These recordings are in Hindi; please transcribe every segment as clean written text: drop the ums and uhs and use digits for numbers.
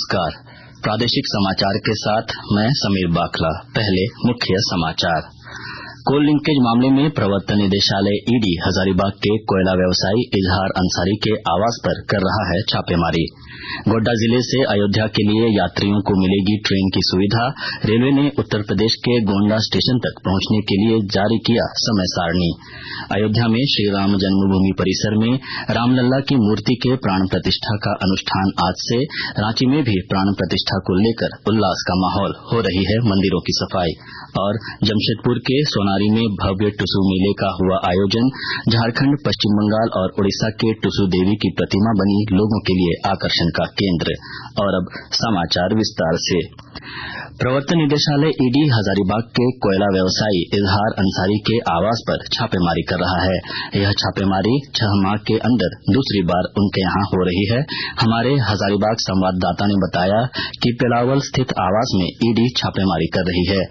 नमस्कार। प्रादेशिक समाचार के साथ मैं समीर बाखला। पहले मुख्य समाचार। कोल लिंकेज मामले में प्रवर्तन निदेशालय ईडी हजारीबाग के कोयला व्यवसायी इजहार अंसारी के आवास पर कर रहा है छापेमारी। गोड्डा जिले से अयोध्या के लिए यात्रियों को मिलेगी ट्रेन की सुविधा। रेलवे ने उत्तर प्रदेश के गोंडा स्टेशन तक पहुंचने के लिए जारी किया समय सारणी। अयोध्या में श्री राम जन्मभूमि परिसर में रामलला की मूर्ति के प्राण प्रतिष्ठा का अनुष्ठान आज से। रांची में भी प्राण प्रतिष्ठा को लेकर उल्लास का माहौल। हो रही है मंदिरों की सफाई। और जमशेदपुर के सोनारी में भव्य टुसु मेले का हुआ आयोजन। झारखंड, पश्चिम बंगाल और उड़ीसा के टुसु देवी की प्रतिमा बनी लोगों के लिए आकर्षण का केंद्र। और अब समाचार विस्तार से। प्रवर्तन निदेशालय ईडी हजारीबाग के कोयला व्यवसायी इजहार अंसारी के आवास पर छापेमारी कर रहा है। यह छापेमारी 6 माह के अंदर दूसरी बार उनके यहां हो रही है। हमारे हजारीबाग संवाददाता ने बताया कि पेलावल स्थित आवास में ईडी छापेमारी कर रही है।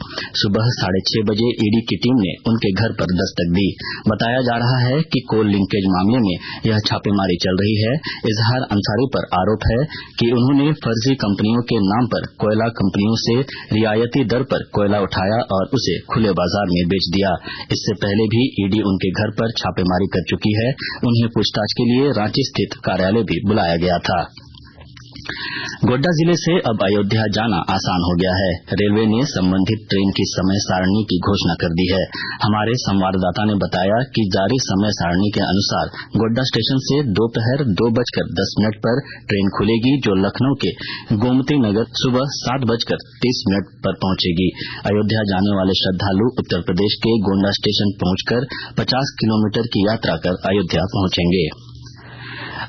सुबह 6:30 बजे ईडी की टीम ने उनके घर पर दस्तक दी। बताया जा रहा है कि कोल लिंकेज मामले में यह छापेमारी चल रही है। इजहार अंसारी पर आरोप है कि उन्होंने फर्जी कंपनियों के नाम पर कोयला कंपनियों से रियायती दर पर कोयला उठाया और उसे खुले बाजार में बेच दिया। इससे पहले भी ईडी उनके घर पर छापेमारी कर चुकी है। उन्हें पूछताछ के लिए रांची स्थित कार्यालय भी बुलाया गया था। गोड्डा जिले से अब अयोध्या जाना आसान हो गया है। रेलवे ने संबंधित ट्रेन की समय सारणी की घोषणा कर दी है। हमारे संवाददाता ने बताया कि जारी समय सारणी के अनुसार गोड्डा स्टेशन से दोपहर 2:10 पर ट्रेन खुलेगी, जो लखनऊ के गोमती नगर सुबह 7:30 पर पहुंचेगी। अयोध्या जाने वाले श्रद्धालु उत्तर प्रदेश के गोंडा स्टेशन पहुंचकर 50 किलोमीटर की यात्रा कर अयोध्या पहुंचेंगे।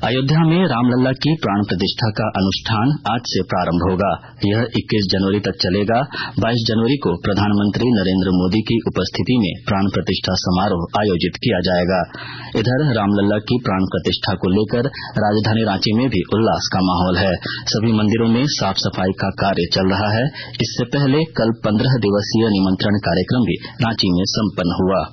अयोध्या में रामलला की प्राण प्रतिष्ठा का अनुष्ठान आज से प्रारंभ होगा। यह 21 जनवरी तक चलेगा। 22 जनवरी को प्रधानमंत्री नरेंद्र मोदी की उपस्थिति में प्राण प्रतिष्ठा समारोह आयोजित किया जाएगा। इधर रामलला की प्राण प्रतिष्ठा को लेकर राजधानी रांची में भी उल्लास का माहौल है। सभी मंदिरों में साफ सफाई का कार्य चल रहा है। इससे पहले कल 15 दिवसीय निमंत्रण कार्यक्रम भी रांची में संपन्न हुआ।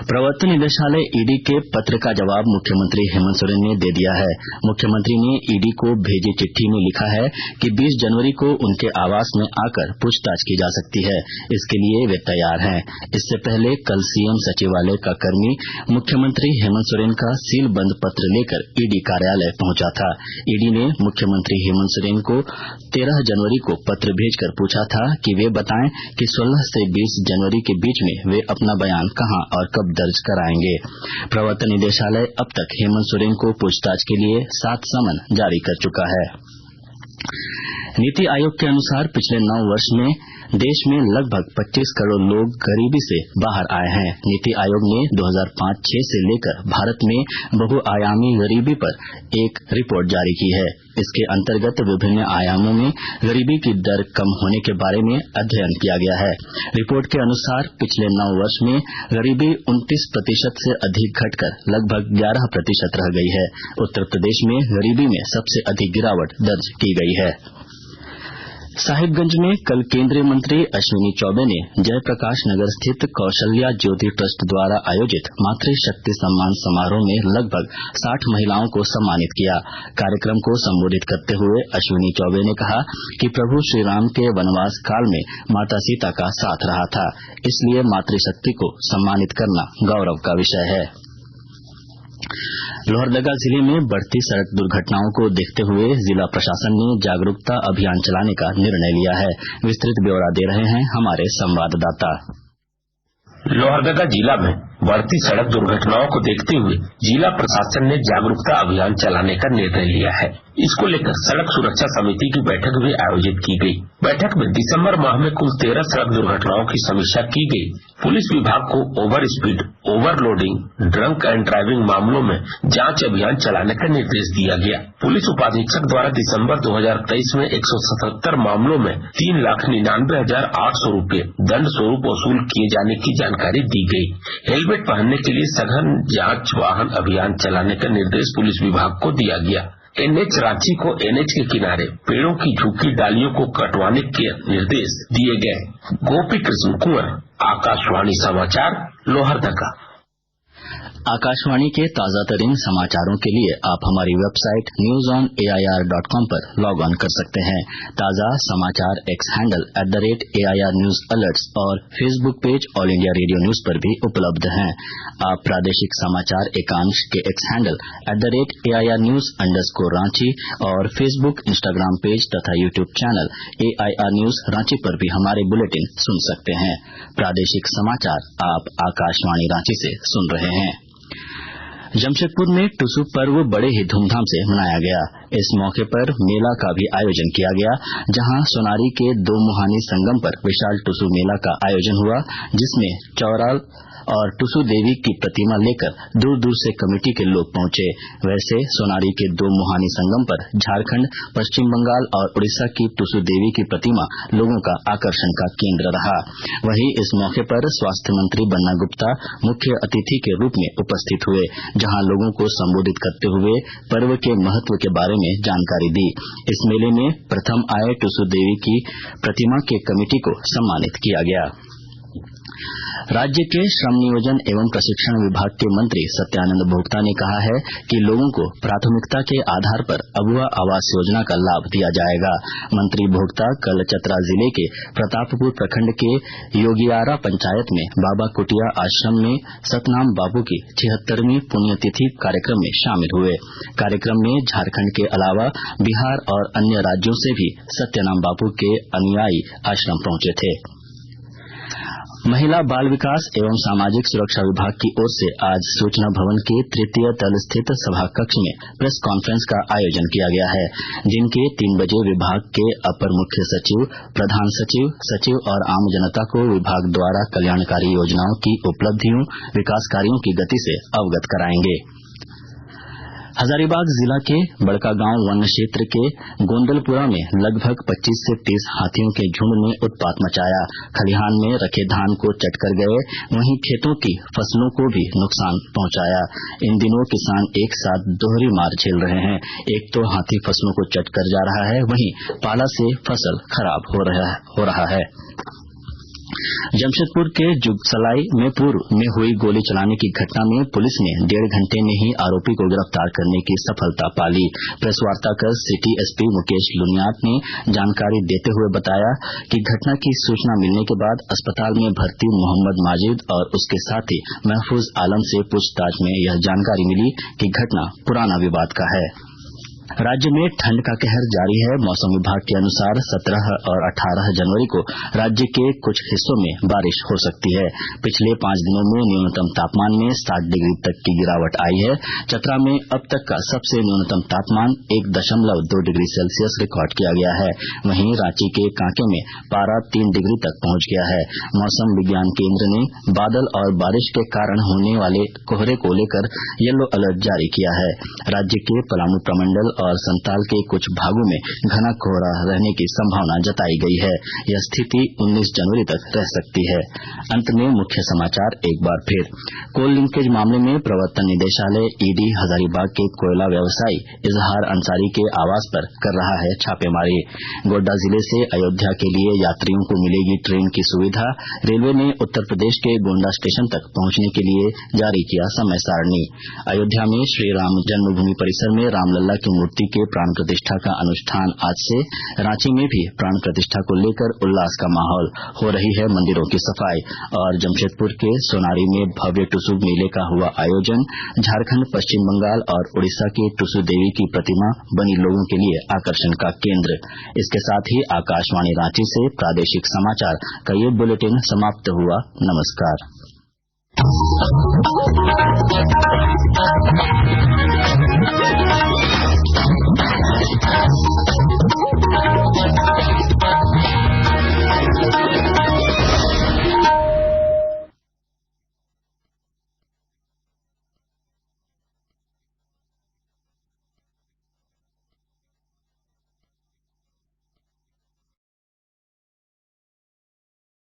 प्रवर्तन निदेशालय ईडी के पत्र का जवाब मुख्यमंत्री हेमंत सोरेन ने दे दिया है। मुख्यमंत्री ने ईडी को भेजी चिट्ठी में लिखा है कि 20 जनवरी को उनके आवास में आकर पूछताछ की जा सकती है। इसके लिए वे तैयार हैं। इससे पहले कल सीएम सचिवालय का कर्मी मुख्यमंत्री हेमंत सोरेन का सीलबंद पत्र लेकर ईडी कार्यालय पहुंचा था। ईडी ने मुख्यमंत्री हेमंत सोरेन को 13 जनवरी को पत्र भेजकर पूछा था कि वे बताएं कि 16 से 20 जनवरी के बीच में वे अपना बयान कहां और कब दर्ज कराएंगे। प्रवर्तन निदेशालय अब तक हेमंत सोरेन को पूछताछ के लिए 7 समन जारी कर चुका है। नीति आयोग के अनुसार पिछले 9 वर्ष में देश में लगभग 25 करोड़ लोग गरीबी से बाहर आए हैं। नीति आयोग ने 2005-06 से लेकर भारत में बहुआयामी गरीबी पर एक रिपोर्ट जारी की है। इसके अंतर्गत विभिन्न आयामों में गरीबी की दर कम होने के बारे में अध्ययन किया गया है। रिपोर्ट के अनुसार पिछले 9 वर्ष में गरीबी 29% से अधिक घटकर लगभग 11% रह गई है। उत्तर प्रदेश में गरीबी में सबसे अधिक गिरावट दर्ज की गई है। साहिबगंज में कल केंद्रीय मंत्री अश्विनी चौबे ने जयप्रकाश नगर स्थित कौशल्या ज्योति ट्रस्ट द्वारा आयोजित मातृशक्ति सम्मान समारोह में लगभग 60 महिलाओं को सम्मानित किया। कार्यक्रम को संबोधित करते हुए अश्विनी चौबे ने कहा कि प्रभु श्री राम के वनवास काल में माता सीता का साथ रहा था, इसलिए मातृशक्ति को सम्मानित करना गौरव का विषय है। लोहरदगा जिले में बढ़ती सड़क दुर्घटनाओं को देखते हुए जिला प्रशासन ने जागरूकता अभियान चलाने का निर्णय लिया है। विस्तृत ब्यौरा दे रहे हैं हमारे संवाददाता। लोहरदगा जिला में बढ़ती सड़क दुर्घटनाओं को देखते हुए जिला प्रशासन ने जागरूकता अभियान चलाने का निर्णय लिया है। इसको लेकर सड़क सुरक्षा समिति की बैठक भी आयोजित की गई। बैठक में दिसंबर माह में कुल 13 सड़क दुर्घटनाओं की समीक्षा की गई। पुलिस विभाग को over speed, overloading, drunk and driving मामलों में जांच अभियान चलाने का निर्देश दिया गया। पुलिस उपाधीक्षक द्वारा दिसंबर 2023 में 177 मामलों में 3,99,800 रूपये दंड स्वरूप वसूल किए जाने की जानकारी दी गई। हेलमेट पहनने के लिए सघन जांच वाहन अभियान चलाने का निर्देश पुलिस विभाग को दिया गया। एनएच रांची को एनएच के किनारे पेड़ों की झुकी डालियों को कटवाने के निर्देश दिए गए। गोपी कृष्ण कुंवर, आकाशवाणी समाचार, लोहरदगा। आकाशवाणी के ताजा तरीन समाचारों के लिए आप हमारी वेबसाइट newsonair.com पर लॉग ऑन कर सकते हैं। ताजा समाचार x handle @AIR News Alerts और Facebook page all India radio news पर भी उपलब्ध हैं। आप प्रादेशिक समाचार एकांश के एक्स हैंडल @AIR News_Ranchi और फेसबुक, इंस्टाग्राम पेज तथा YouTube channel AIR News Ranchi पर भी हमारे बुलेटिन सुन सकते हैं। प्रादेशिक समाचार आप आकाशवाणी रांची से सुन रहे हैं। जमशेदपुर में टुसु पर्व बड़े ही धूमधाम से मनाया गया। इस मौके पर मेला का भी आयोजन किया गया, जहां सोनारी के दो मुहानी संगम पर विशाल टुसु मेला का आयोजन हुआ, जिसमें चौराल और टुसु देवी की प्रतिमा लेकर दूर दूर से कमेटी के लोग पहुंचे। वैसे सोनारी के दो मुहानी संगम पर झारखंड, पश्चिम बंगाल और उड़ीसा की टुसु देवी की प्रतिमा लोगों का आकर्षण का केंद्र रहा। वहीं इस मौके पर स्वास्थ्य मंत्री बन्ना गुप्ता मुख्य अतिथि के रूप में उपस्थित हुए, जहां लोगों को संबोधित करते हुए पर्व के महत्व के बारे में जानकारी दी। इस मेले में प्रथम आए टुसु देवी की प्रतिमा के कमेटी को सम्मानित किया गया। राज्य के श्रम नियोजन एवं प्रशिक्षण विभाग के मंत्री सत्यानंद भोक्ता ने कहा है कि लोगों को प्राथमिकता के आधार पर अबुआ आवास योजना का लाभ दिया जाएगा। मंत्री भोक्ता कल चतरा जिले के प्रतापपुर प्रखंड के योगियारा पंचायत में बाबा कुटिया आश्रम में सतनाम बापू की 76वीं पुण्यतिथि कार्यक्रम में शामिल हुए। कार्यक्रम में झारखंड के अलावा बिहार और अन्य राज्यों से भी सत्यनाम बापू के अनुयायी आश्रम पहुंचे थे। महिला बाल विकास एवं सामाजिक सुरक्षा विभाग की ओर से आज सूचना भवन के तृतीय तल स्थित सभा कक्ष में प्रेस कॉन्फ्रेंस का आयोजन किया गया है, जिनके 3 बजे विभाग के अपर मुख्य सचिव, प्रधान सचिव, सचिव और आम जनता को विभाग द्वारा कल्याणकारी योजनाओं की उपलब्धियों, विकास कार्यों की गति से अवगत कराएंगे। हजारीबाग जिला के बड़कागांव वन क्षेत्र के गोंदलपुरा में लगभग 25 से 30 हाथियों के झुंड ने उत्पात मचाया। खलिहान में रखे धान को चटकर गए, वहीं खेतों की फसलों को भी नुकसान पहुंचाया। इन दिनों किसान एक साथ दोहरी मार झेल रहे हैं। एक तो हाथी फसलों को चटकर जा रहा है, वहीं पाला से फसल खराब हो रहा है। जमशेदपुर के जुगसलाई में पूर्व में हुई गोली चलाने की घटना में पुलिस ने 1.5 घंटे में ही आरोपी को गिरफ्तार करने की सफलता पा ली। प्रेस वार्ता कर सिटी एसपी मुकेश लुनियात ने जानकारी देते हुए बताया कि घटना की सूचना मिलने के बाद अस्पताल में भर्ती मोहम्मद माजिद और उसके साथी महफूज आलम से पूछताछ में यह जानकारी मिली कि घटना पुराना विवाद का है। राज्य में ठंड का कहर जारी है। मौसम विभाग के अनुसार 17 और 18 जनवरी को राज्य के कुछ हिस्सों में बारिश हो सकती है। पिछले 5 दिनों में न्यूनतम तापमान में 7 डिग्री तक की गिरावट आई है। चतरा में अब तक का सबसे न्यूनतम तापमान 1.2 डिग्री सेल्सियस रिकॉर्ड किया गया है। वहीं रांची के कांके में पारा 3 डिग्री तक पहुंच गया है। मौसम विज्ञान केंद्र ने बादल और बारिश के कारण होने वाले कोहरे को लेकर येलो अलर्ट जारी किया है। राज्य के पलामू प्रमंडल और संताल के कुछ भागों में घना कोहरा रहने की संभावना जताई गई है। यह स्थिति 19 जनवरी तक रह सकती है। अंत में मुख्य समाचार एक बार फिर। कोल लिंकेज मामले में प्रवर्तन निदेशालय ईडी हजारीबाग के कोयला व्यवसायी इजहार अंसारी के आवास पर कर रहा है छापेमारी। गोड्डा जिले से अयोध्या के लिए यात्रियों को मिलेगी ट्रेन की सुविधा। रेलवे ने उत्तर प्रदेश के गोंडा स्टेशन तक पहुंचने के लिए जारी किया समय सारणी। अयोध्या में श्री राम जन्मभूमि परिसर में रामलला की मूर्ति के प्राण प्रतिष्ठा का अनुष्ठान आज से। रांची में भी प्राण प्रतिष्ठा को लेकर उल्लास का माहौल। हो रही है मंदिरों की सफाई। और जमशेदपुर के सोनारी में भव्य टुसु मेले का हुआ आयोजन। झारखंड, पश्चिम बंगाल और उड़ीसा की टुसु देवी की प्रतिमा बनी लोगों के लिए आकर्षण का केंद्र। इसके साथ ही आकाशवाणी रांची से प्रादेशिक समाचार का ये बुलेटिन समाप्त हुआ। नमस्कार।